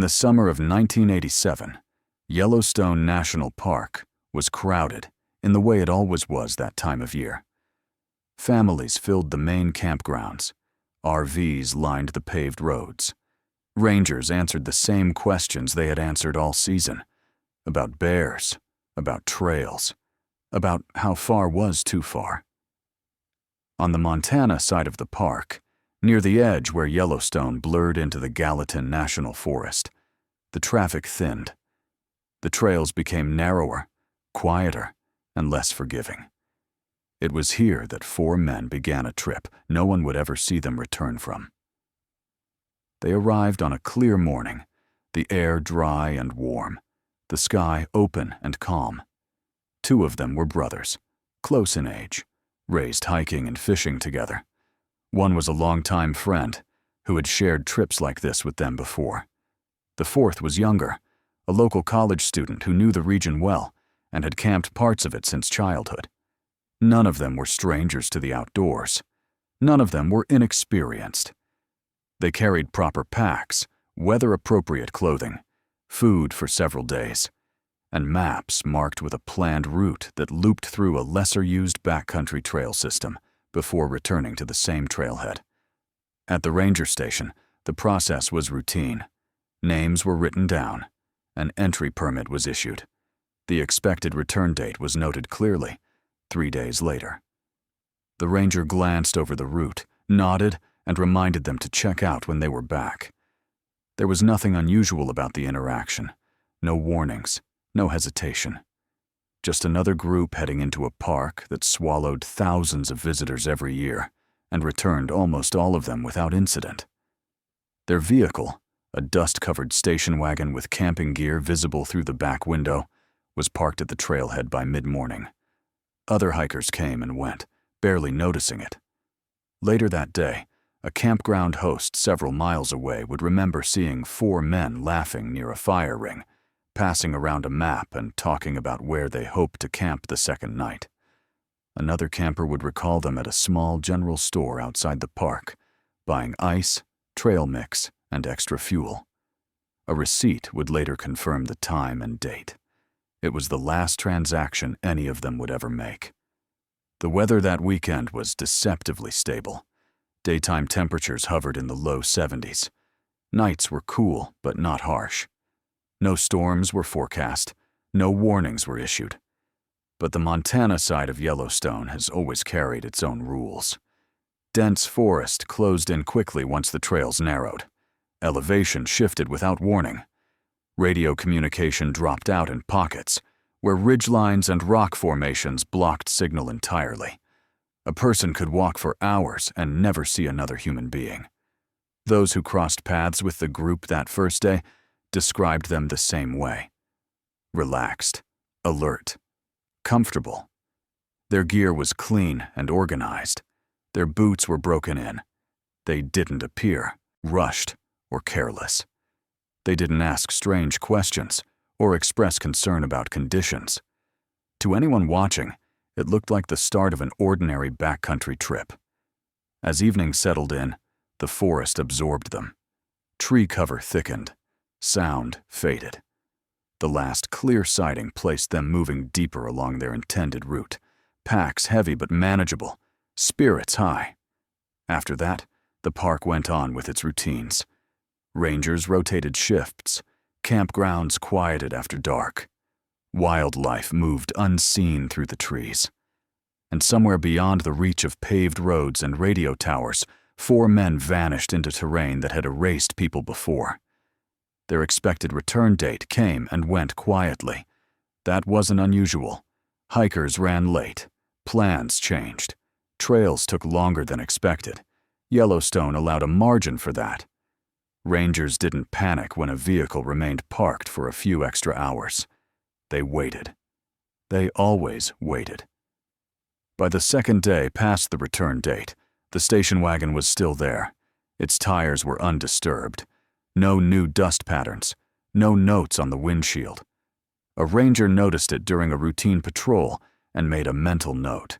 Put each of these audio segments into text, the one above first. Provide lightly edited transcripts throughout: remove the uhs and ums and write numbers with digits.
the summer of 1987, Yellowstone National Park was crowded in the way it always was that time of year. Families filled the main campgrounds. RVs lined the paved roads. Rangers answered the same questions they had answered all season, about bears, about trails, about how far was too far. On the Montana side of the park, near the edge where Yellowstone blurred into the Gallatin National Forest, the traffic thinned. The trails became narrower, quieter, and less forgiving. It was here that 4 men began a trip no one would ever see them return from. They arrived on a clear morning, the air dry and warm, the sky open and calm. 2 of them were brothers, close in age, raised hiking and fishing together. One was a longtime friend who had shared trips like this with them before. The 4th was younger, a local college student who knew the region well and had camped parts of it since childhood. None of them were strangers to the outdoors. None of them were inexperienced. They carried proper packs, weather-appropriate clothing, food for several days, and maps marked with a planned route that looped through a lesser-used backcountry trail system before returning to the same trailhead. At the ranger station, the process was routine. Names were written down. An entry permit was issued. The expected return date was noted clearly, 3 days later. The ranger glanced over the route, nodded, and reminded them to check out when they were back. There was nothing unusual about the interaction. No warnings, no hesitation. Just another group heading into a park that swallowed thousands of visitors every year and returned almost all of them without incident. Their vehicle, a dust-covered station wagon with camping gear visible through the back window, was parked at the trailhead by mid-morning. Other hikers came and went, barely noticing it. Later that day, a campground host several miles away would remember seeing 4 men laughing near a fire ring, passing around a map and talking about where they hoped to camp the second night. Another camper would recall them at a small general store outside the park, buying ice, trail mix, and extra fuel. A receipt would later confirm the time and date. It was the last transaction any of them would ever make. The weather that weekend was deceptively stable. Daytime temperatures hovered in the low 70s. Nights were cool but not harsh. No storms were forecast. No warnings were issued. But the Montana side of Yellowstone has always carried its own rules. Dense forest closed in quickly once the trails narrowed. Elevation shifted without warning. Radio communication dropped out in pockets, where ridgelines and rock formations blocked signal entirely. A person could walk for hours and never see another human being. Those who crossed paths with the group that first day described them the same way. Relaxed, alert, comfortable. Their gear was clean and organized. Their boots were broken in. They didn't appear rushed or careless. They didn't ask strange questions or express concern about conditions. To anyone watching, it looked like the start of an ordinary backcountry trip. As evening settled in, the forest absorbed them. Tree cover thickened. Sound faded. The last clear sighting placed them moving deeper along their intended route, packs heavy but manageable, spirits high. After that, the park went on with its routines. Rangers rotated shifts, campgrounds quieted after dark. Wildlife moved unseen through the trees. And somewhere beyond the reach of paved roads and radio towers, 4 men vanished into terrain that had erased people before. Their expected return date came and went quietly. That wasn't unusual. Hikers ran late. Plans changed. Trails took longer than expected. Yellowstone allowed a margin for that. Rangers didn't panic when a vehicle remained parked for a few extra hours. They waited. They always waited. By the second day past the return date, the station wagon was still there. Its tires were undisturbed. No new dust patterns. No notes on the windshield. A ranger noticed it during a routine patrol and made a mental note.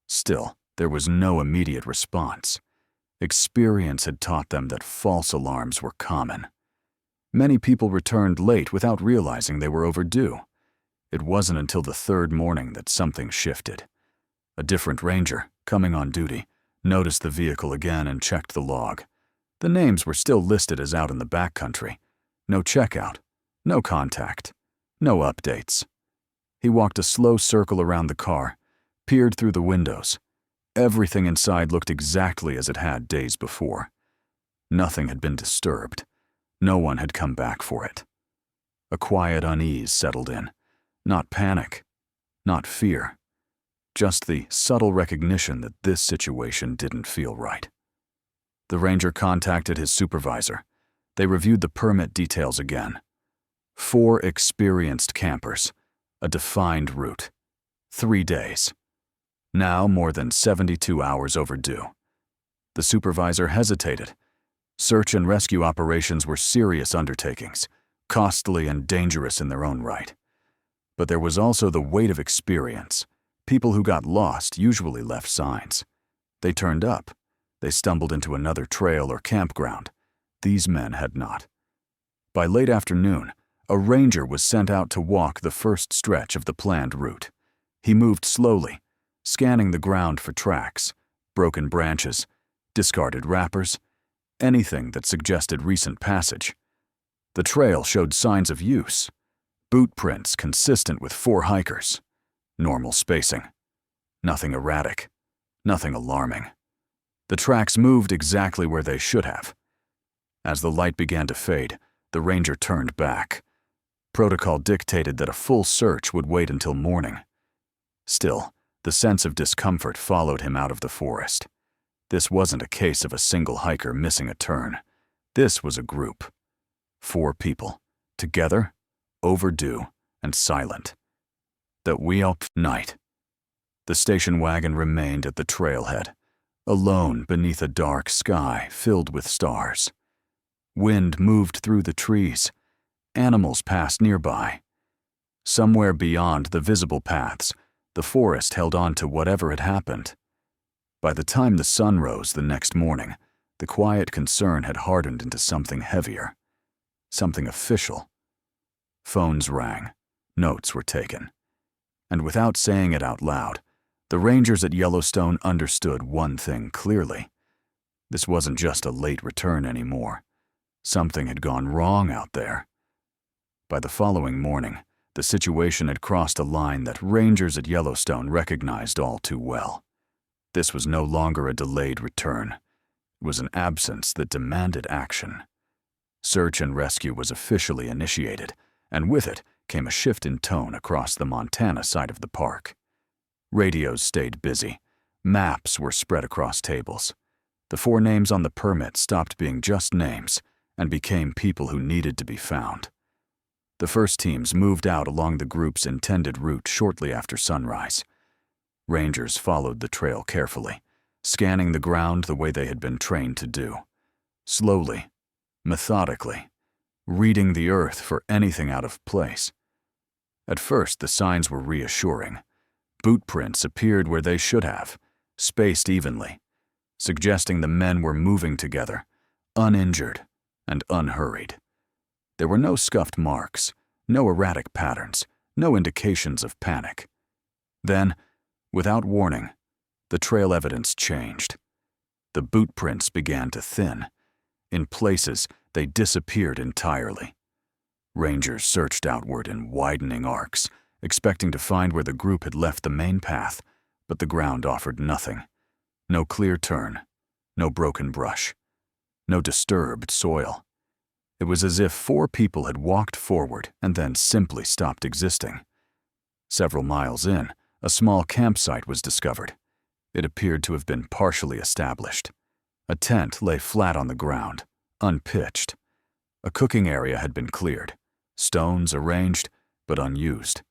Still, there was no immediate response. Experience had taught them that false alarms were common. Many people returned late without realizing they were overdue. It wasn't until the third morning that something shifted. A different ranger, coming on duty, noticed the vehicle again and checked the log. The names were still listed as out in the backcountry. No checkout, no contact, no updates. He walked a slow circle around the car, peered through the windows. Everything inside looked exactly as it had days before. Nothing had been disturbed. No one had come back for it. A quiet unease settled in. Not panic, not fear. Just the subtle recognition that this situation didn't feel right. The ranger contacted his supervisor. They reviewed the permit details again. 4 experienced campers, a defined route, 3 days. Now more than 72 hours overdue. The supervisor hesitated. Search and rescue operations were serious undertakings, costly and dangerous in their own right. But there was also the weight of experience. People who got lost usually left signs. They turned up. They stumbled into another trail or campground. These men had not. By late afternoon, a ranger was sent out to walk the first stretch of the planned route. He moved slowly, scanning the ground for tracks, broken branches, discarded wrappers, anything that suggested recent passage. The trail showed signs of use. Boot prints consistent with 4 hikers. Normal spacing. Nothing erratic. Nothing alarming. The tracks moved exactly where they should have. As the light began to fade, the ranger turned back. Protocol dictated that a full search would wait until morning. Still, the sense of discomfort followed him out of the forest. This wasn't a case of a single hiker missing a turn. This was a group. 4 people, together, overdue, and silent. That night. The station wagon remained at the trailhead, alone beneath a dark sky filled with stars. Wind moved through the trees. Animals passed nearby. Somewhere beyond the visible paths, the forest held on to whatever had happened. By the time the sun rose the next morning, the quiet concern had hardened into something heavier, something official. Phones rang, notes were taken, and without saying it out loud, the rangers at Yellowstone understood one thing clearly. This wasn't just a late return anymore. Something had gone wrong out there. By the following morning, the situation had crossed a line that rangers at Yellowstone recognized all too well. This was no longer a delayed return. It was an absence that demanded action. Search and rescue was officially initiated, and with it came a shift in tone across the Montana side of the park. Radios stayed busy. Maps were spread across tables. The 4 names on the permit stopped being just names and became people who needed to be found. The first teams moved out along the group's intended route shortly after sunrise. Rangers followed the trail carefully, scanning the ground the way they had been trained to do. Slowly, methodically, reading the earth for anything out of place. At first, the signs were reassuring. Boot prints appeared where they should have, spaced evenly, suggesting the men were moving together, uninjured and unhurried. There were no scuffed marks, no erratic patterns, no indications of panic. Then, without warning, the trail evidence changed. The boot prints began to thin. In places, they disappeared entirely. Rangers searched outward in widening arcs, expecting to find where the group had left the main path, but the ground offered nothing. No clear turn, no broken brush, no disturbed soil. It was as if 4 people had walked forward and then simply stopped existing. Several miles in, a small campsite was discovered. It appeared to have been partially established. A tent lay flat on the ground, unpitched. A cooking area had been cleared, stones arranged, but unused.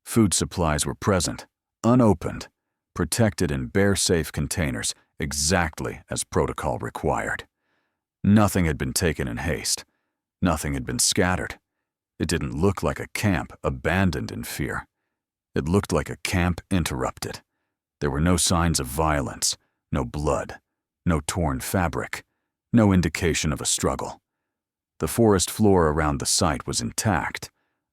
Food supplies were present, unopened, protected in bear-safe containers exactly as protocol required. Nothing had been taken in haste. Nothing had been scattered. It didn't look like a camp abandoned in fear. It looked like a camp interrupted. There were no signs of violence, no blood, no torn fabric, no indication of a struggle. The forest floor around the site was intact,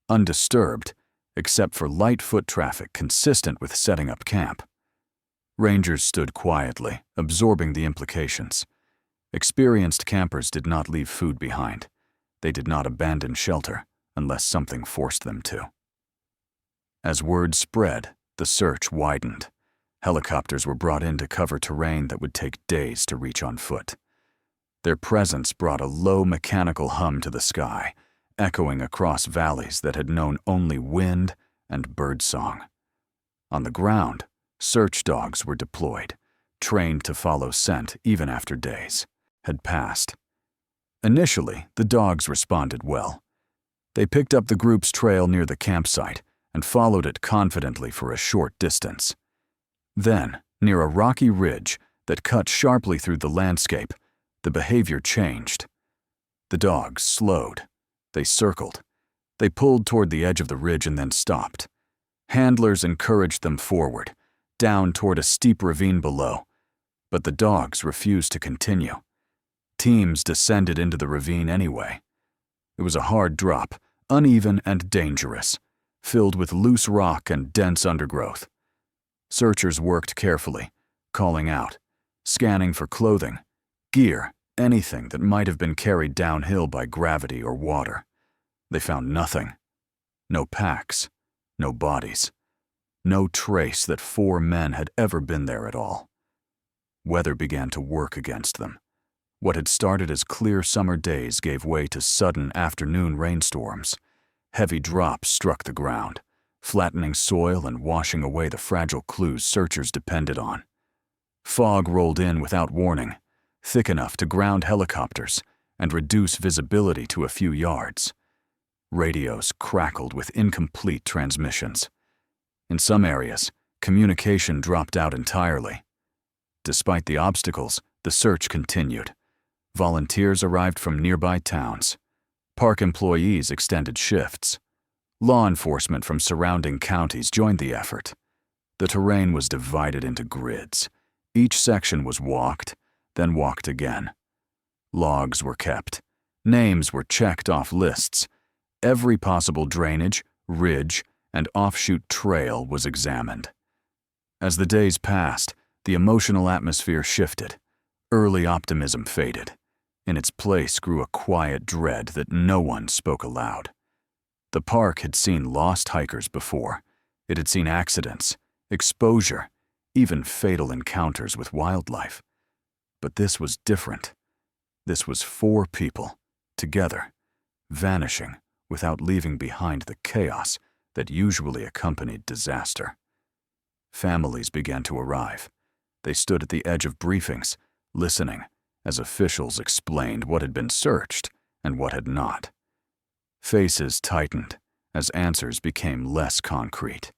undisturbed, except for light foot traffic consistent with setting up camp. Rangers stood quietly, absorbing the implications. Experienced campers did not leave food behind. They did not abandon shelter unless something forced them to. As word spread, the search widened. Helicopters were brought in to cover terrain that would take days to reach on foot. Their presence brought a low mechanical hum to the sky, echoing across valleys that had known only wind and birdsong. On the ground, search dogs were deployed, trained to follow scent even after days had passed. Initially, the dogs responded well. They picked up the group's trail near the campsite and followed it confidently for a short distance. Then, near a rocky ridge that cut sharply through the landscape, the behavior changed. The dogs slowed. They circled. They pulled toward the edge of the ridge and then stopped. Handlers encouraged them forward, down toward a steep ravine below, but the dogs refused to continue. Teams descended into the ravine anyway. It was a hard drop, uneven and dangerous, filled with loose rock and dense undergrowth. Searchers worked carefully, calling out, scanning for clothing, gear, anything that might have been carried downhill by gravity or water. They found nothing. No packs, no bodies, no trace that 4 men had ever been there at all. Weather began to work against them. What had started as clear summer days gave way to sudden afternoon rainstorms. Heavy drops struck the ground, flattening soil and washing away the fragile clues searchers depended on. Fog rolled in without warning, thick enough to ground helicopters and reduce visibility to a few yards. Radios crackled with incomplete transmissions. In some areas, communication dropped out entirely. Despite the obstacles, the search continued. Volunteers arrived from nearby towns. Park employees extended shifts. Law enforcement from surrounding counties joined the effort. The terrain was divided into grids. Each section was walked, then walked again. Logs were kept. Names were checked off lists. Every possible drainage, ridge, and offshoot trail was examined. As the days passed, the emotional atmosphere shifted. Early optimism faded. In its place grew a quiet dread that no one spoke aloud. The park had seen lost hikers before. It had seen accidents, exposure, even fatal encounters with wildlife. But this was different. This was 4 people, together, vanishing without leaving behind the chaos that usually accompanied disaster. Families began to arrive. They stood at the edge of briefings, listening as officials explained what had been searched and what had not. Faces tightened as answers became less concrete.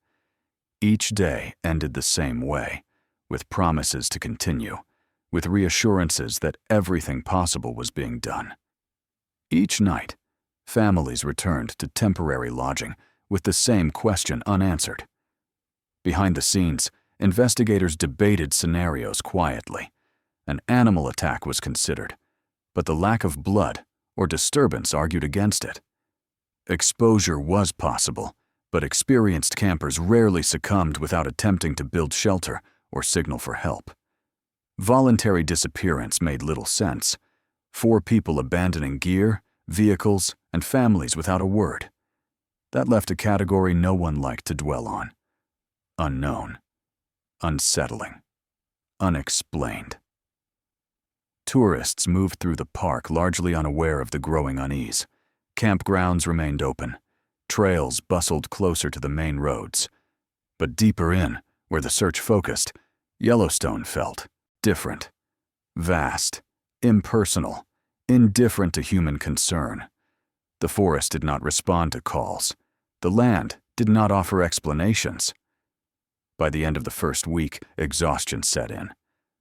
Each day ended the same way, with promises to continue, with reassurances that everything possible was being done. Each night, families returned to temporary lodging with the same question unanswered. Behind the scenes, investigators debated scenarios quietly. An animal attack was considered, but the lack of blood or disturbance argued against it. Exposure was possible, but experienced campers rarely succumbed without attempting to build shelter or signal for help. Voluntary disappearance made little sense. 4 people abandoning gear, vehicles, and families without a word. That left a category no one liked to dwell on. Unknown, unsettling, unexplained. Tourists moved through the park largely unaware of the growing unease. Campgrounds remained open. Trails bustled closer to the main roads. But deeper in, where the search focused, Yellowstone felt different. Vast, impersonal, indifferent to human concern. The forest did not respond to calls. The land did not offer explanations. By the end of the first week, exhaustion set in.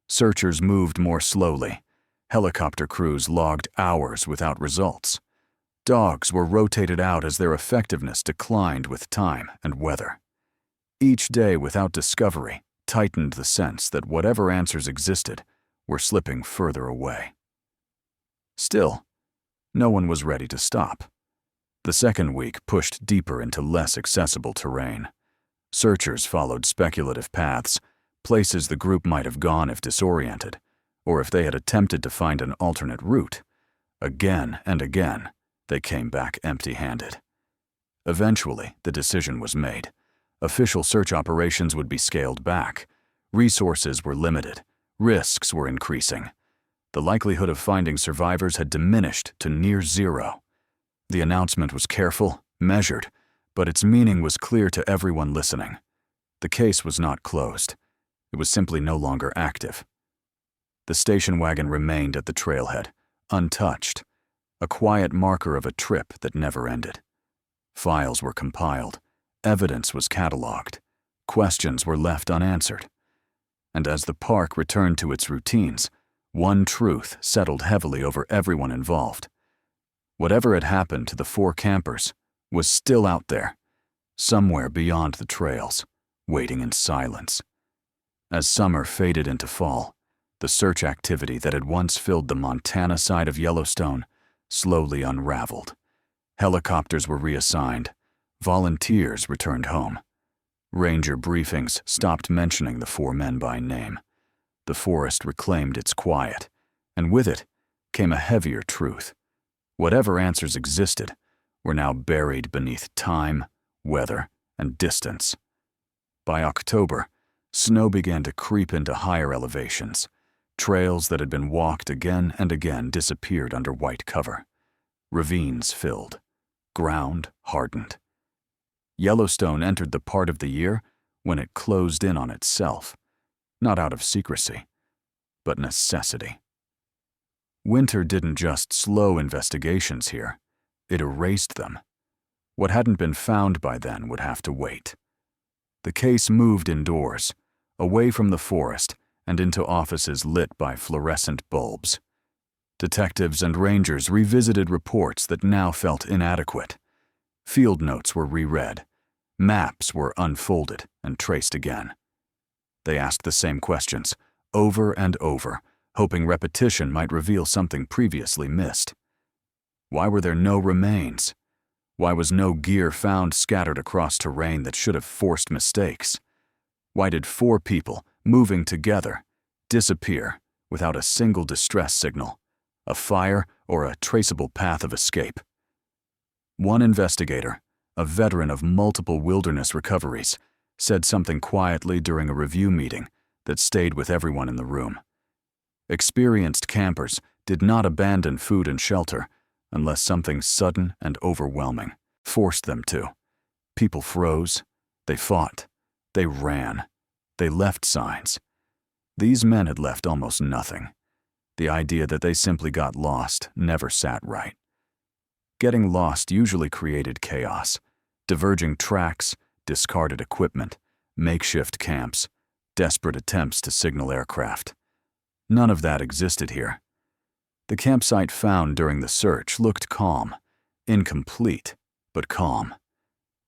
Searchers moved more slowly. Helicopter crews logged hours without results. Dogs were rotated out as their effectiveness declined with time and weather. Each day without discovery tightened the sense that whatever answers existed were slipping further away. Still, No one was ready to stop. The second week pushed deeper into less accessible terrain. Searchers followed speculative paths, places the group might have gone if disoriented, or if they had attempted to find an alternate route. Again and again, they came back empty-handed. Eventually, the decision was made. Official search operations would be scaled back. Resources were limited. Risks were increasing. The likelihood of finding survivors had diminished to near zero. The announcement was careful, measured, but its meaning was clear to everyone listening. The case was not closed. It was simply no longer active. The station wagon remained at the trailhead, untouched, a quiet marker of a trip that never ended. Files were compiled, evidence was cataloged, questions were left unanswered. And as the park returned to its routines, one truth settled heavily over everyone involved. Whatever had happened to the 4 campers was still out there, somewhere beyond the trails, waiting in silence. As summer faded into fall, the search activity that had once filled the Montana side of Yellowstone slowly unraveled. Helicopters were reassigned. Volunteers returned home. Ranger briefings stopped mentioning the 4 men by name. The forest reclaimed its quiet, and with it came a heavier truth. Whatever answers existed were now buried beneath time, weather, and distance. By October, snow began to creep into higher elevations. Trails that had been walked again and again disappeared under white cover. Ravines filled. Ground hardened. Yellowstone entered the part of the year when it closed in on itself, not out of secrecy, but necessity. Winter didn't just slow investigations here, it erased them. What hadn't been found by then would have to wait. The case moved indoors, away from the forest and into offices lit by fluorescent bulbs. Detectives and rangers revisited reports that now felt inadequate. Field notes were reread. Maps were unfolded and traced again. They asked the same questions, over and over, hoping repetition might reveal something previously missed. Why were there no remains? Why was no gear found scattered across terrain that should have forced mistakes? Why did 4 people, moving together, disappear without a single distress signal, a fire, or a traceable path of escape? One investigator, a veteran of multiple wilderness recoveries, said something quietly during a review meeting that stayed with everyone in the room. Experienced campers did not abandon food and shelter unless something sudden and overwhelming forced them to. People froze, they fought, they ran, they left signs. These men had left almost nothing. The idea that they simply got lost never sat right. Getting lost usually created chaos, diverging tracks, discarded equipment, makeshift camps, desperate attempts to signal aircraft. None of that existed here. The campsite found during the search looked calm, incomplete, but calm,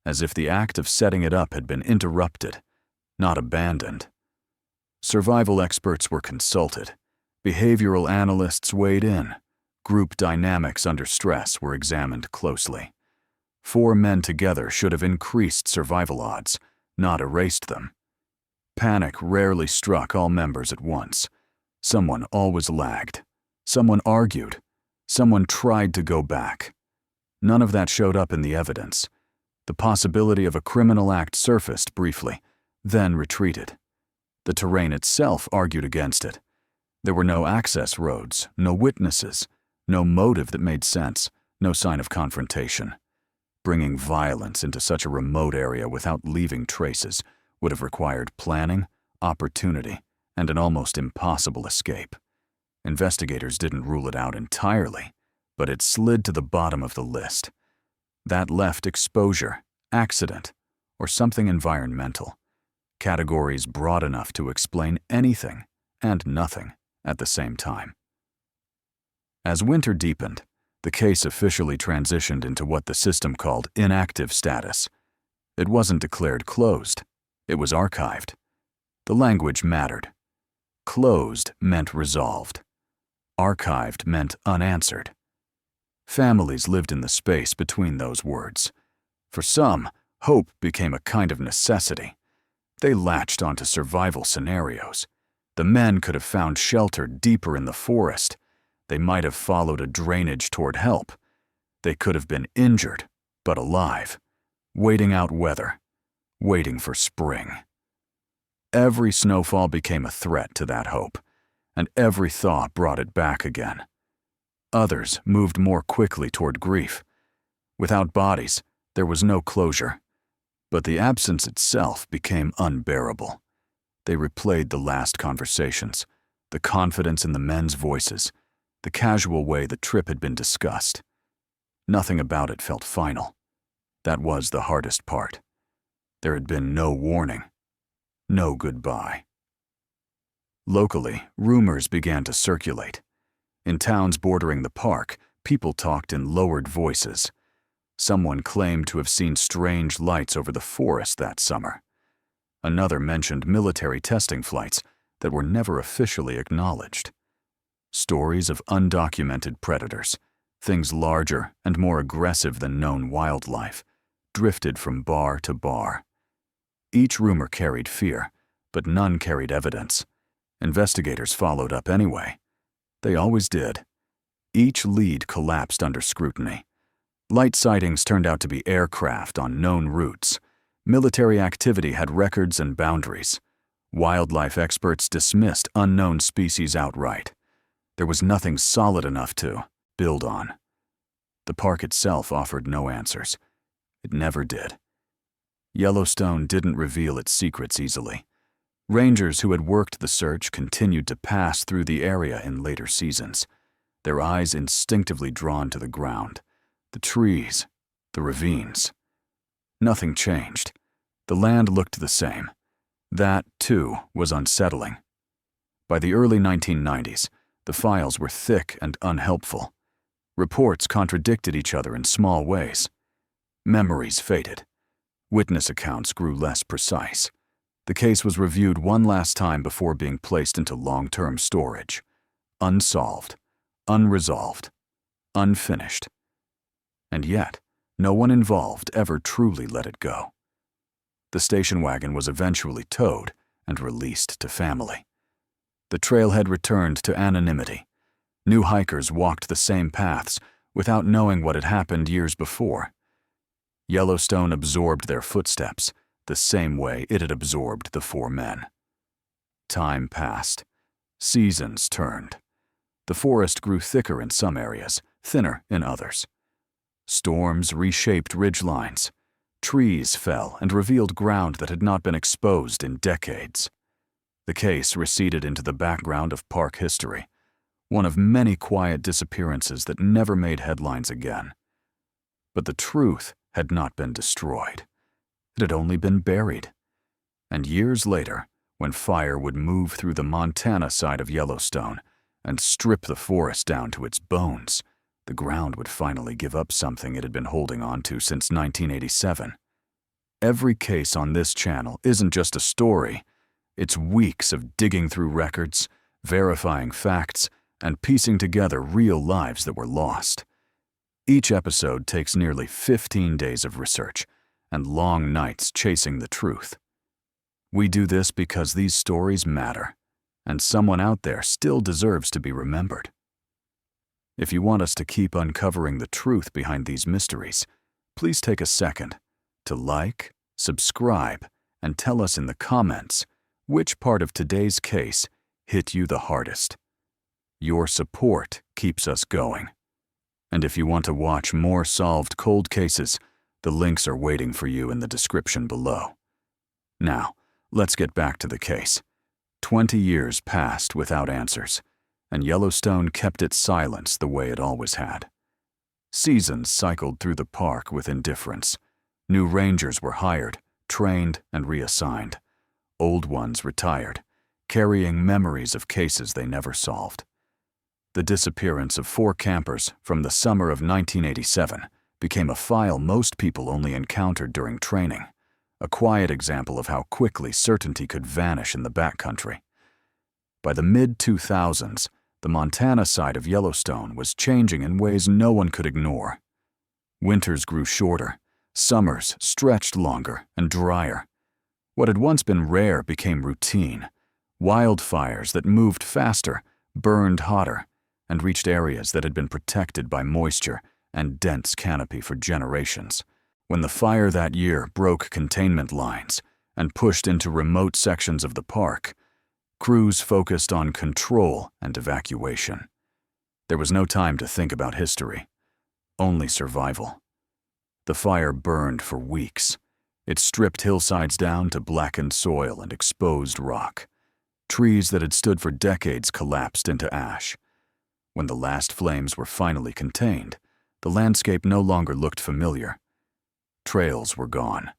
as if the act of setting it up had been interrupted, not abandoned. Survival experts were consulted. Behavioral analysts weighed in. Group dynamics under stress were examined closely. 4 men together should have increased survival odds, not erased them. Panic rarely struck all members at once. Someone always lagged. Someone argued. Someone tried to go back. None of that showed up in the evidence. The possibility of a criminal act surfaced briefly, then retreated. The terrain itself argued against it. There were no access roads, no witnesses, no motive that made sense, no sign of confrontation. Bringing violence into such a remote area without leaving traces would have required planning, opportunity, and an almost impossible escape. Investigators didn't rule it out entirely, but it slid to the bottom of the list. That left exposure, accident, or something environmental. Categories broad enough to explain anything and nothing at the same time. As winter deepened, the case officially transitioned into what the system called inactive status. It wasn't declared closed, it was archived. The language mattered. Closed meant resolved. Archived meant unanswered. Families lived in the space between those words. For some, hope became a kind of necessity. They latched onto survival scenarios. The men could have found shelter deeper in the forest. They might have followed a drainage toward help. They could have been injured, but alive, waiting out weather, waiting for spring. Every snowfall became a threat to that hope, and every thaw brought it back again. Others moved more quickly toward grief. Without bodies, there was no closure, but the absence itself became unbearable. They replayed the last conversations, the confidence in the men's voices, the casual way the trip had been discussed. Nothing about it felt final. That was the hardest part. There had been no warning, no goodbye. Locally, rumors began to circulate. In towns bordering the park, people talked in lowered voices. Someone claimed to have seen strange lights over the forest that summer. Another mentioned military testing flights that were never officially acknowledged. Stories of undocumented predators, things larger and more aggressive than known wildlife, drifted from bar to bar. Each rumor carried fear, but none carried evidence. Investigators followed up anyway. They always did. Each lead collapsed under scrutiny. Light sightings turned out to be aircraft on known routes. Military activity had records and boundaries. Wildlife experts dismissed unknown species outright. There was nothing solid enough to build on. The park itself offered no answers. It never did. Yellowstone didn't reveal its secrets easily. Rangers who had worked the search continued to pass through the area in later seasons, their eyes instinctively drawn to the ground, the trees, the ravines. Nothing changed. The land looked the same. That, too, was unsettling. By the early 1990s, the files were thick and unhelpful. Reports contradicted each other in small ways. Memories faded. Witness accounts grew less precise. The case was reviewed one last time before being placed into long-term storage. Unsolved, unresolved, unfinished. And yet, no one involved ever truly let it go. The station wagon was eventually towed and released to family. The trailhead returned to anonymity. New hikers walked the same paths without knowing what had happened years before. Yellowstone absorbed their footsteps the same way it had absorbed the four men. Time passed. Seasons turned. The forest grew thicker in some areas, thinner in others. Storms reshaped ridgelines. Trees fell and revealed ground that had not been exposed in decades. The case receded into the background of park history, one of many quiet disappearances that never made headlines again. But the truth had not been destroyed. It had only been buried. And years later, when fire would move through the Montana side of Yellowstone and strip the forest down to its bones, the ground would finally give up something it had been holding on to since 1987. Every case on this channel isn't just a story. It's weeks of digging through records, verifying facts, and piecing together real lives that were lost. Each episode takes nearly 15 days of research and long nights chasing the truth. We do this because these stories matter, and someone out there still deserves to be remembered. If you want us to keep uncovering the truth behind these mysteries, please take a second to like, subscribe, and tell us in the comments which part of today's case hit you the hardest. Your support keeps us going. And if you want to watch more solved cold cases, the links are waiting for you in the description below. Now, let's get back to the case. 20 years passed without answers, and Yellowstone kept its silence the way it always had. Seasons cycled through the park with indifference. New rangers were hired, trained, and reassigned. Old ones retired, carrying memories of cases they never solved. The disappearance of 4 campers from the summer of 1987 became a file most people only encountered during training, a quiet example of how quickly certainty could vanish in the backcountry. By the mid-2000s, The Montana side of Yellowstone was changing in ways no one could ignore. Winters grew shorter, summers stretched longer and drier. What had once been rare became routine. Wildfires that moved faster, burned hotter, and reached areas that had been protected by moisture and dense canopy for generations. When the fire that year broke containment lines and pushed into remote sections of the park, crews focused on control and evacuation. There was no time to think about history, only survival. The fire burned for weeks. It stripped hillsides down to blackened soil and exposed rock. Trees that had stood for decades collapsed into ash. When the last flames were finally contained, the landscape no longer looked familiar. Trails were gone.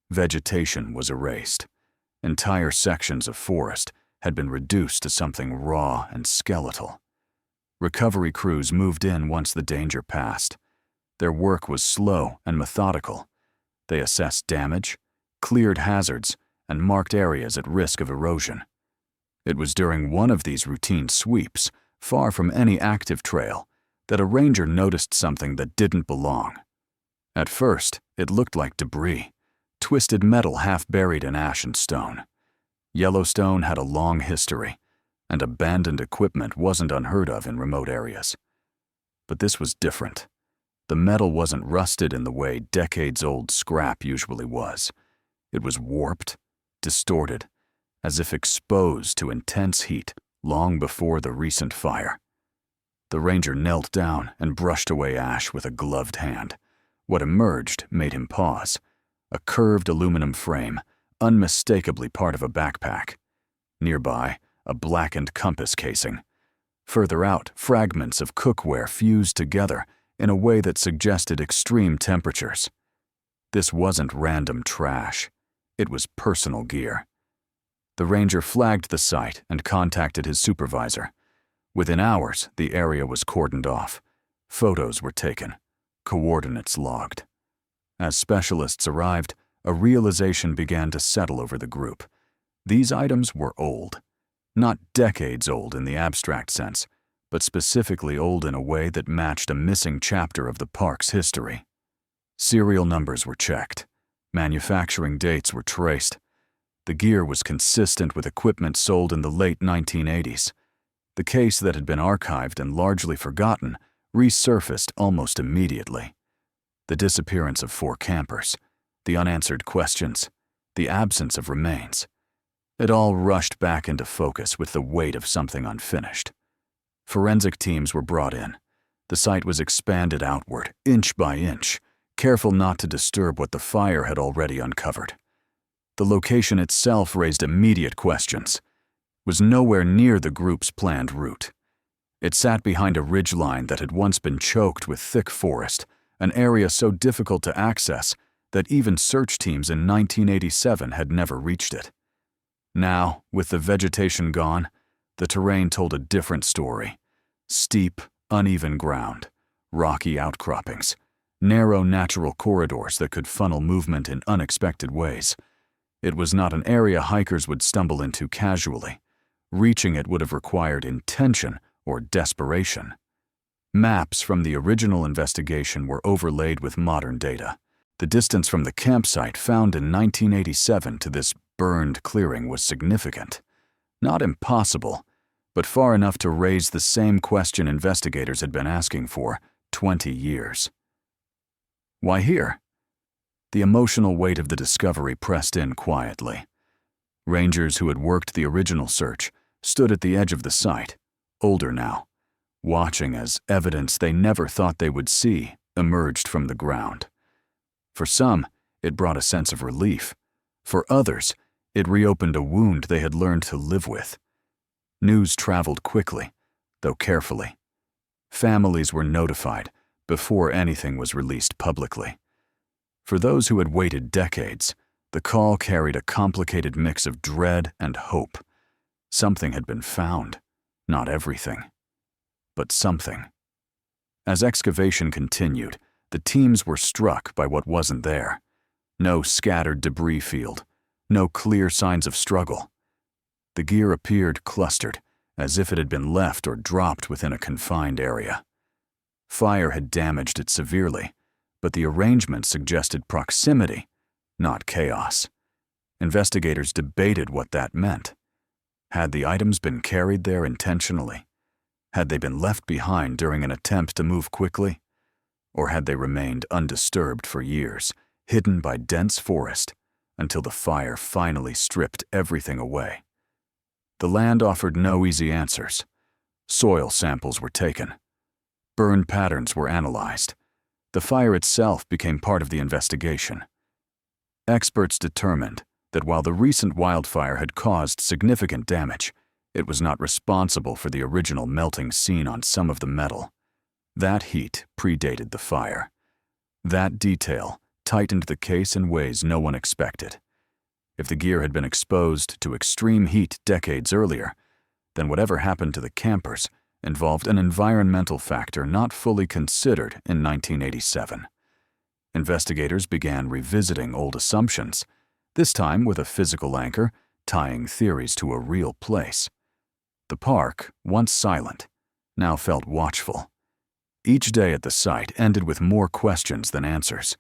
Vegetation was erased. Entire sections of forest had been reduced to something raw and skeletal. Recovery crews moved in once the danger passed. Their work was slow and methodical. They assessed damage, cleared hazards, and marked areas at risk of erosion. It was during one of these routine sweeps, far from any active trail, that a ranger noticed something that didn't belong. At first, it looked like debris, twisted metal half buried in ash and stone. Yellowstone had a long history, and abandoned equipment wasn't unheard of in remote areas. But this was different. The metal wasn't rusted in the way decades-old scrap usually was. It was warped, distorted, as if exposed to intense heat long before the recent fire. The ranger knelt down and brushed away ash with a gloved hand. What emerged made him pause. A curved aluminum frame, unmistakably part of a backpack. Nearby, a blackened compass casing. Further out, fragments of cookware fused together in a way that suggested extreme temperatures. This wasn't random trash. It was personal gear. The ranger flagged the site and contacted his supervisor. Within hours, the area was cordoned off. Photos were taken, coordinates logged. As specialists arrived, a realization began to settle over the group. These items were old. Not decades old in the abstract sense, but specifically old in a way that matched a missing chapter of the park's history. Serial numbers were checked. Manufacturing dates were traced. The gear was consistent with equipment sold in the late 1980s. The case that had been archived and largely forgotten resurfaced almost immediately. The disappearance of 4 campers, the unanswered questions, the absence of remains. It all rushed back into focus with the weight of something unfinished. Forensic teams were brought in. The site was expanded outward, inch by inch, careful not to disturb what the fire had already uncovered. The location itself raised immediate questions. It was nowhere near the group's planned route. It sat behind a ridgeline that had once been choked with thick forest, an area so difficult to access that even search teams in 1987 had never reached it. Now, with the vegetation gone, the terrain told a different story. Steep, uneven ground, rocky outcroppings, narrow natural corridors that could funnel movement in unexpected ways. It was not an area hikers would stumble into casually. Reaching it would have required intention or desperation. Maps from the original investigation were overlaid with modern data. The distance from the campsite found in 1987 to this burned clearing was significant. Not impossible, but far enough to raise the same question investigators had been asking for 20 years. Why here? The emotional weight of the discovery pressed in quietly. Rangers who had worked the original search stood at the edge of the site, older now, watching as evidence they never thought they would see emerged from the ground. For some, it brought a sense of relief. For others, it reopened a wound they had learned to live with. News traveled quickly, though carefully. Families were notified before anything was released publicly. For those who had waited decades, the call carried a complicated mix of dread and hope. Something had been found, not everything, but something. As excavation continued, the teams were struck by what wasn't there. No scattered debris field, no clear signs of struggle. The gear appeared clustered, as if it had been left or dropped within a confined area. Fire had damaged it severely, but the arrangement suggested proximity, not chaos. Investigators debated what that meant. Had the items been carried there intentionally? Had they been left behind during an attempt to move quickly? Or had they remained undisturbed for years, hidden by dense forest, until the fire finally stripped everything away? The land offered no easy answers. Soil samples were taken. Burn patterns were analyzed. The fire itself became part of the investigation. Experts determined that while the recent wildfire had caused significant damage, it was not responsible for the original melting seen on some of the metal. That heat predated the fire. That detail tightened the case in ways no one expected. If the gear had been exposed to extreme heat decades earlier, then whatever happened to the campers involved an environmental factor not fully considered in 1987. Investigators began revisiting old assumptions, this time with a physical anchor, tying theories to a real place. The park, once silent, now felt watchful. Each day at the site ended with more questions than answers.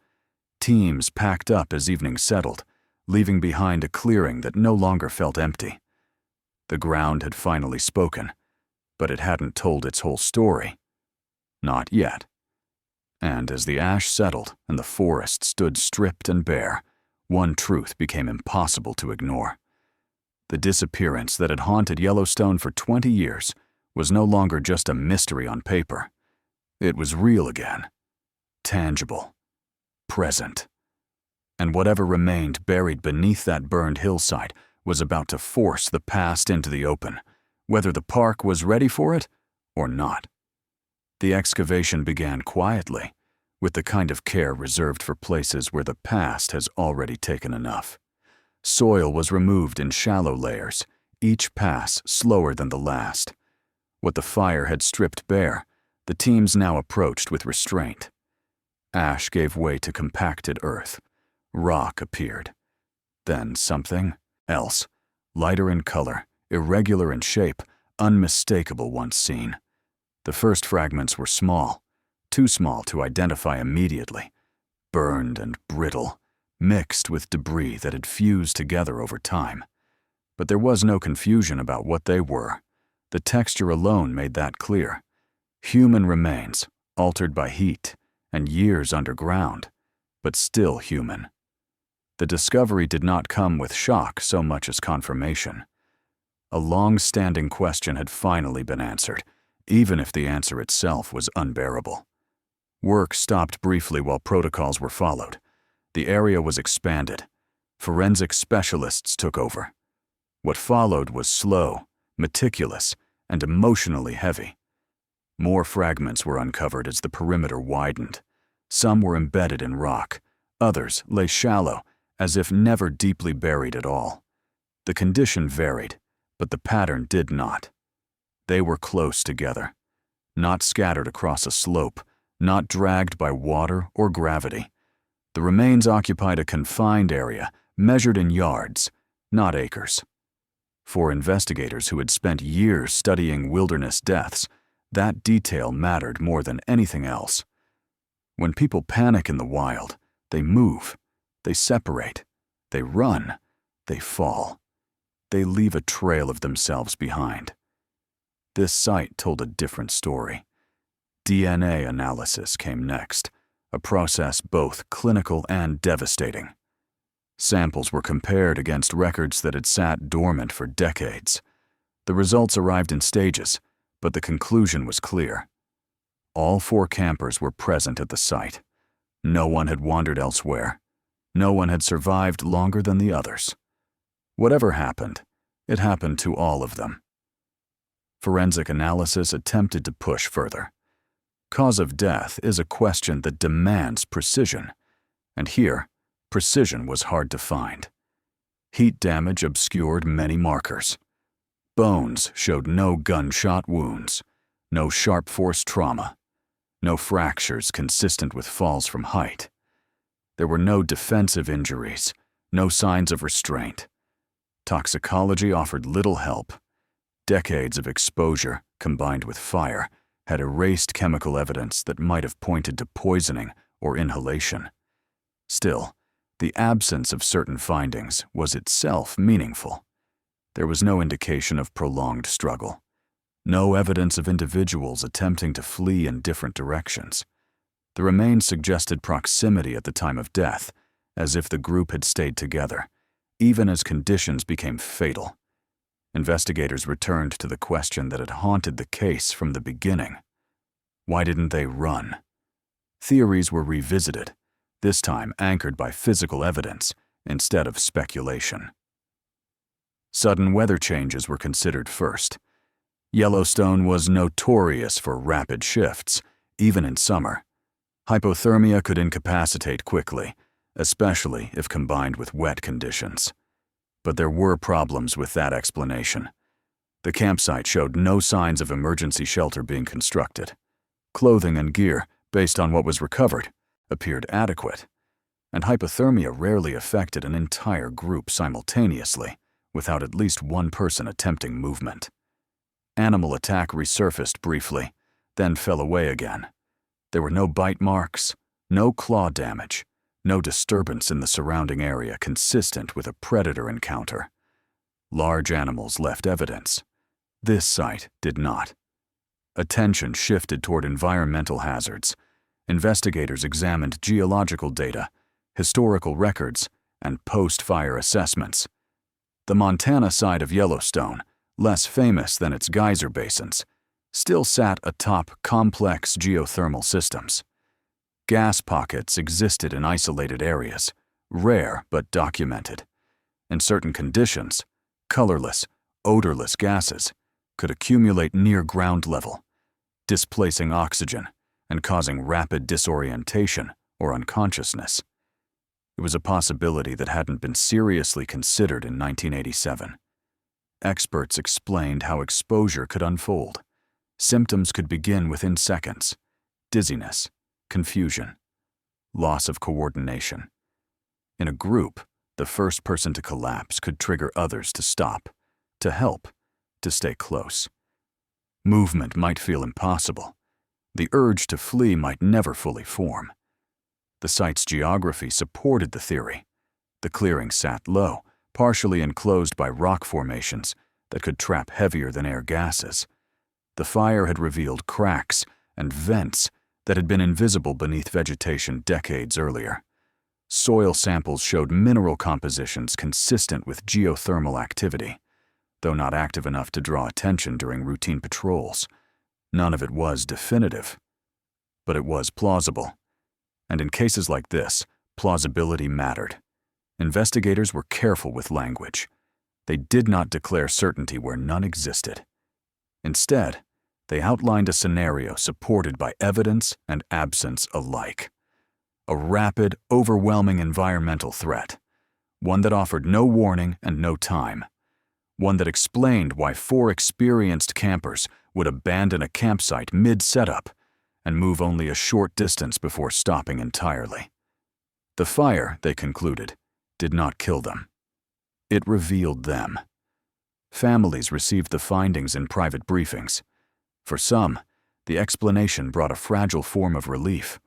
Teams packed up as evening settled, leaving behind a clearing that no longer felt empty. The ground had finally spoken, but it hadn't told its whole story. Not yet. And as the ash settled and the forest stood stripped and bare, one truth became impossible to ignore. The disappearance that had haunted Yellowstone for 20 years was no longer just a mystery on paper. It was real again. Tangible. Present. And whatever remained buried beneath that burned hillside was about to force the past into the open, whether the park was ready for it or not. The excavation began quietly, with the kind of care reserved for places where the past has already taken enough. Soil was removed in shallow layers, each pass slower than the last. What the fire had stripped bare, the teams now approached with restraint. Ash gave way to compacted earth. Rock appeared. Then something else, lighter in color, irregular in shape, unmistakable once seen. The first fragments were small, too small to identify immediately, burned and brittle, mixed with debris that had fused together over time. But there was no confusion about what they were. The texture alone made that clear. Human remains, altered by heat and years underground, but still human. The discovery did not come with shock so much as confirmation. A long-standing question had finally been answered, even if the answer itself was unbearable. Work stopped briefly while protocols were followed. The area was expanded. Forensic specialists took over. What followed was slow, meticulous, and emotionally heavy. More fragments were uncovered as the perimeter widened. Some were embedded in rock. Others lay shallow, as if never deeply buried at all. The condition varied, but the pattern did not. They were close together, not scattered across a slope, not dragged by water or gravity. The remains occupied a confined area, measured in yards, not acres. For investigators who had spent years studying wilderness deaths, that detail mattered more than anything else. When people panic in the wild, they move, they separate, they run, they fall. They leave a trail of themselves behind. This site told a different story. DNA analysis came next, a process both clinical and devastating. Samples were compared against records that had sat dormant for decades. The results arrived in stages, but the conclusion was clear. All 4 campers were present at the site. No one had wandered elsewhere. No one had survived longer than the others. Whatever happened, it happened to all of them. Forensic analysis attempted to push further. Cause of death is a question that demands precision, and here, precision was hard to find. Heat damage obscured many markers. Bones showed no gunshot wounds, no sharp force trauma, no fractures consistent with falls from height. There were no defensive injuries, no signs of restraint. Toxicology offered little help. Decades of exposure, combined with fire, had erased chemical evidence that might have pointed to poisoning or inhalation. Still, the absence of certain findings was itself meaningful. There was no indication of prolonged struggle, no evidence of individuals attempting to flee in different directions. The remains suggested proximity at the time of death, as if the group had stayed together, even as conditions became fatal. Investigators returned to the question that had haunted the case from the beginning. Why didn't they run? Theories were revisited, this time anchored by physical evidence instead of speculation. Sudden weather changes were considered first. Yellowstone was notorious for rapid shifts, even in summer. Hypothermia could incapacitate quickly, especially if combined with wet conditions. But there were problems with that explanation. The campsite showed no signs of emergency shelter being constructed. Clothing and gear, based on what was recovered, appeared adequate, and hypothermia rarely affected an entire group simultaneously, without at least one person attempting movement. Animal attack resurfaced briefly, then fell away again. There were no bite marks, no claw damage, no disturbance in the surrounding area consistent with a predator encounter. Large animals left evidence. This site did not. Attention shifted toward environmental hazards. Investigators examined geological data, historical records, and post-fire assessments. The Montana side of Yellowstone, less famous than its geyser basins, still sat atop complex geothermal systems. Gas pockets existed in isolated areas, rare but documented. In certain conditions, colorless, odorless gases could accumulate near ground level, displacing oxygen and causing rapid disorientation or unconsciousness. It was a possibility that hadn't been seriously considered in 1987. Experts explained how exposure could unfold. Symptoms could begin within seconds: dizziness, confusion, loss of coordination. In a group, the first person to collapse could trigger others to stop, to help, to stay close. Movement might feel impossible. The urge to flee might never fully form. The site's geography supported the theory. The clearing sat low, partially enclosed by rock formations that could trap heavier-than-air gases. The fire had revealed cracks and vents that had been invisible beneath vegetation decades earlier. Soil samples showed mineral compositions consistent with geothermal activity, though not active enough to draw attention during routine patrols. None of it was definitive, but it was plausible. And in cases like this, plausibility mattered. Investigators were careful with language. They did not declare certainty where none existed. Instead, they outlined a scenario supported by evidence and absence alike. A rapid, overwhelming environmental threat. One that offered no warning and no time. One that explained why 4 experienced campers would abandon a campsite mid-setup and move only a short distance before stopping entirely. The fire, they concluded, did not kill them. It revealed them. Families received the findings in private briefings. For some, the explanation brought a fragile form of relief.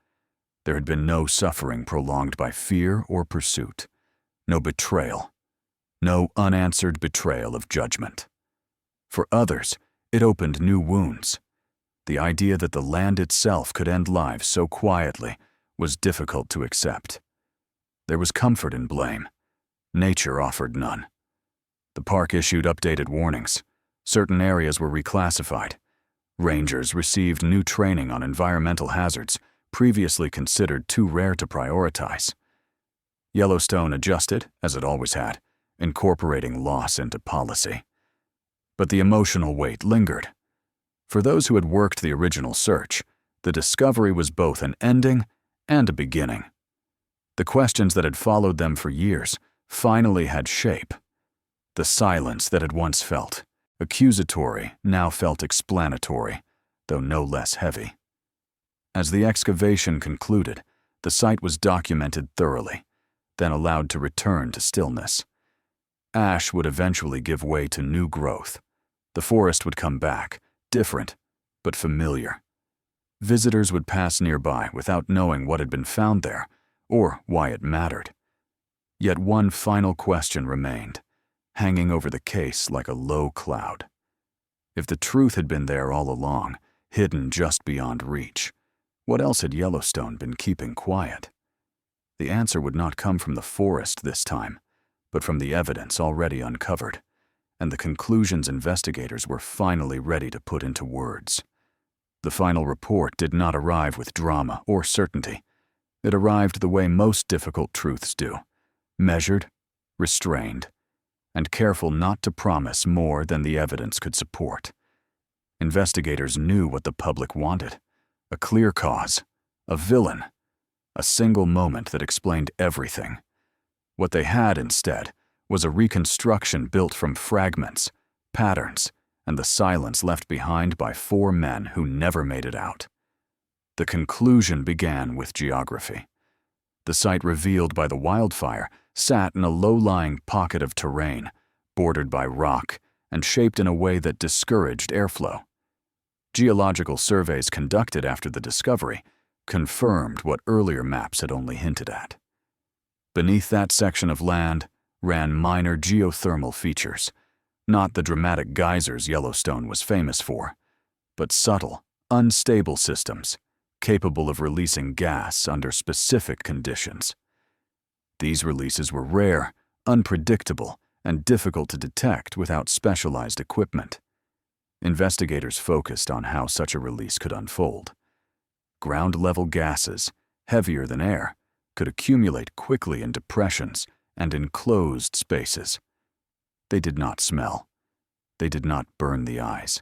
There had been no suffering prolonged by fear or pursuit, no betrayal, no unanswered betrayal of judgment. For others, it opened new wounds. The idea that the land itself could end lives so quietly was difficult to accept. There was comfort in blame. Nature offered none. The park issued updated warnings. Certain areas were reclassified. Rangers received new training on environmental hazards previously considered too rare to prioritize. Yellowstone adjusted, as it always had, incorporating loss into policy. But the emotional weight lingered. For those who had worked the original search, the discovery was both an ending and a beginning. The questions that had followed them for years finally had shape. The silence that had once felt accusatory now felt explanatory, though no less heavy. As the excavation concluded, the site was documented thoroughly, then allowed to return to stillness. Ash would eventually give way to new growth. The forest would come back, different, but familiar. Visitors would pass nearby without knowing what had been found there, or why it mattered. Yet one final question remained, hanging over the case like a low cloud. If the truth had been there all along, hidden just beyond reach, what else had Yellowstone been keeping quiet? The answer would not come from the forest this time, but from the evidence already uncovered, and the conclusions investigators were finally ready to put into words. The final report did not arrive with drama or certainty. It arrived the way most difficult truths do, measured, restrained, and careful not to promise more than the evidence could support. Investigators knew what the public wanted: a clear cause, a villain, a single moment that explained everything. What they had instead was a reconstruction built from fragments, patterns, and the silence left behind by 4 men who never made it out. The conclusion began with geography. The site revealed by the wildfire sat in a low-lying pocket of terrain, bordered by rock and shaped in a way that discouraged airflow. Geological surveys conducted after the discovery confirmed what earlier maps had only hinted at. Beneath that section of land ran minor geothermal features, not the dramatic geysers Yellowstone was famous for, but subtle, unstable systems capable of releasing gas under specific conditions. These releases were rare, unpredictable, and difficult to detect without specialized equipment. Investigators focused on how such a release could unfold. Ground-level gases, heavier than air, could accumulate quickly in depressions and enclosed spaces. They did not smell. They did not burn the eyes.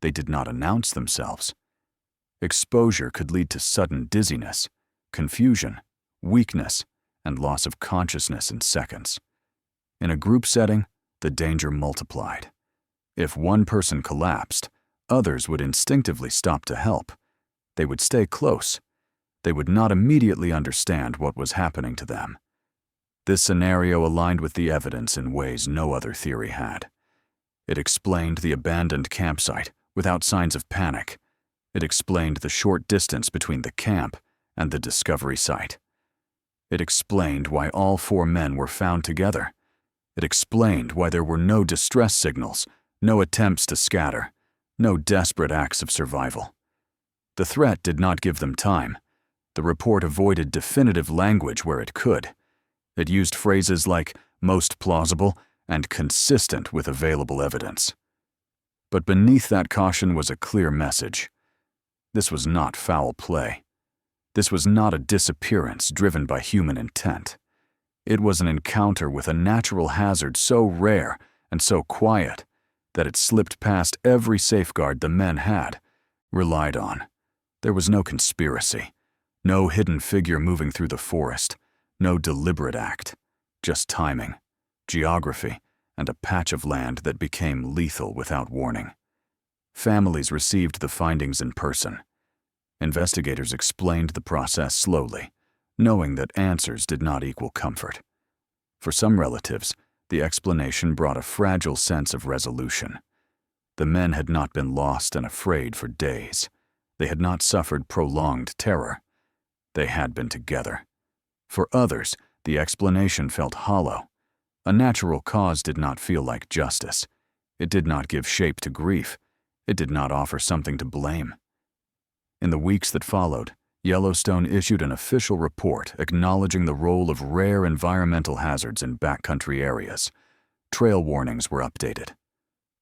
They did not announce themselves. Exposure could lead to sudden dizziness, confusion, weakness, and loss of consciousness in seconds. In a group setting, the danger multiplied. If one person collapsed, others would instinctively stop to help. They would stay close. They would not immediately understand what was happening to them. This scenario aligned with the evidence in ways no other theory had. It explained the abandoned campsite without signs of panic. It explained the short distance between the camp and the discovery site. It explained why all 4 men were found together. It explained why there were no distress signals, no attempts to scatter, no desperate acts of survival. The threat did not give them time. The report avoided definitive language where it could. It used phrases like "most plausible" and "consistent with available evidence." But beneath that caution was a clear message. This was not foul play. This was not a disappearance driven by human intent. It was an encounter with a natural hazard so rare and so quiet that it slipped past every safeguard the men had relied on. There was no conspiracy, no hidden figure moving through the forest, no deliberate act, just timing, geography, and a patch of land that became lethal without warning. Families received the findings in person. Investigators explained the process slowly, knowing that answers did not equal comfort. For some relatives, the explanation brought a fragile sense of resolution. The men had not been lost and afraid for days. They had not suffered prolonged terror. They had been together. For others, the explanation felt hollow. A natural cause did not feel like justice. It did not give shape to grief. It did not offer something to blame. In the weeks that followed, Yellowstone issued an official report acknowledging the role of rare environmental hazards in backcountry areas. Trail warnings were updated.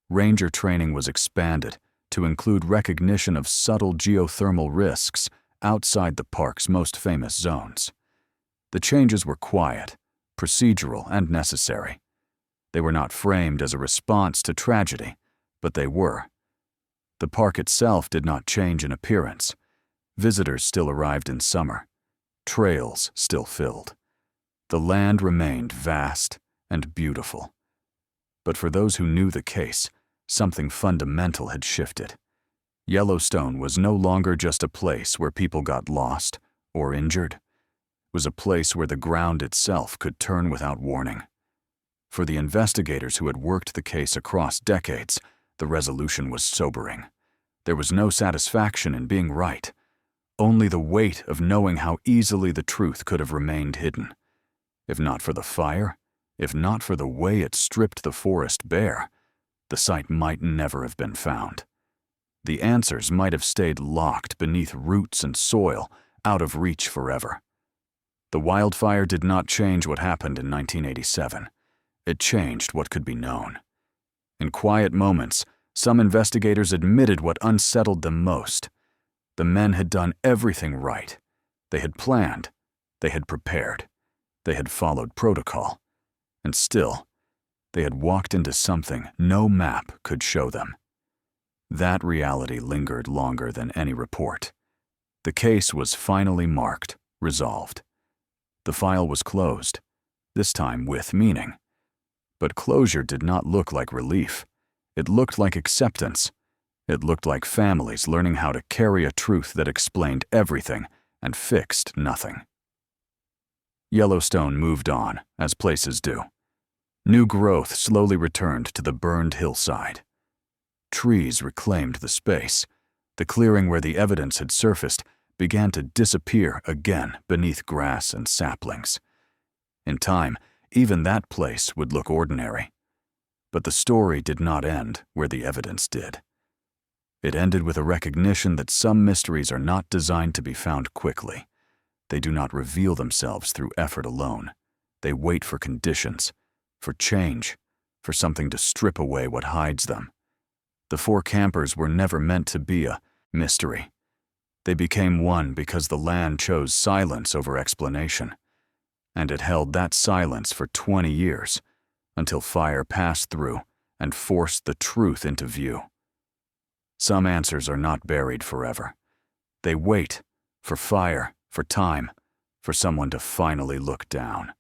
Ranger training was expanded to include recognition of subtle geothermal risks outside the park's most famous zones. The changes were quiet, procedural, and necessary. They were not framed as a response to tragedy, but they were. The park itself did not change in appearance. Visitors still arrived in summer. Trails still filled. The land remained vast and beautiful. But for those who knew the case, something fundamental had shifted. Yellowstone was no longer just a place where people got lost or injured. It was a place where the ground itself could turn without warning. For the investigators who had worked the case across decades, The resolution was sobering. There was no satisfaction in being right, only the weight of knowing how easily the truth could have remained hidden. If not for the fire, if not for the way it stripped the forest bare, the site might never have been found. The answers might have stayed locked beneath roots and soil, out of reach forever. The wildfire did not change what happened in 1987. It changed what could be known. In quiet moments, some investigators admitted what unsettled them most. The men had done everything right. They had planned. They had prepared. They had followed protocol. And still, they had walked into something no map could show them. That reality lingered longer than any report. The case was finally marked, resolved. The file was closed, this time with meaning. But closure did not look like relief. It looked like acceptance. It looked like families learning how to carry a truth that explained everything and fixed nothing. Yellowstone moved on, as places do. New growth slowly returned to the burned hillside. Trees reclaimed the space. The clearing where the evidence had surfaced began to disappear again beneath grass and saplings. In time, even that place would look ordinary. But the story did not end where the evidence did. It ended with a recognition that some mysteries are not designed to be found quickly. They do not reveal themselves through effort alone. They wait for conditions, for change, for something to strip away what hides them. The four campers were never meant to be a mystery. They became one because the land chose silence over explanation. And it held that silence for 20 years, until fire passed through and forced the truth into view. Some answers are not buried forever. They wait for fire, for time, for someone to finally look down.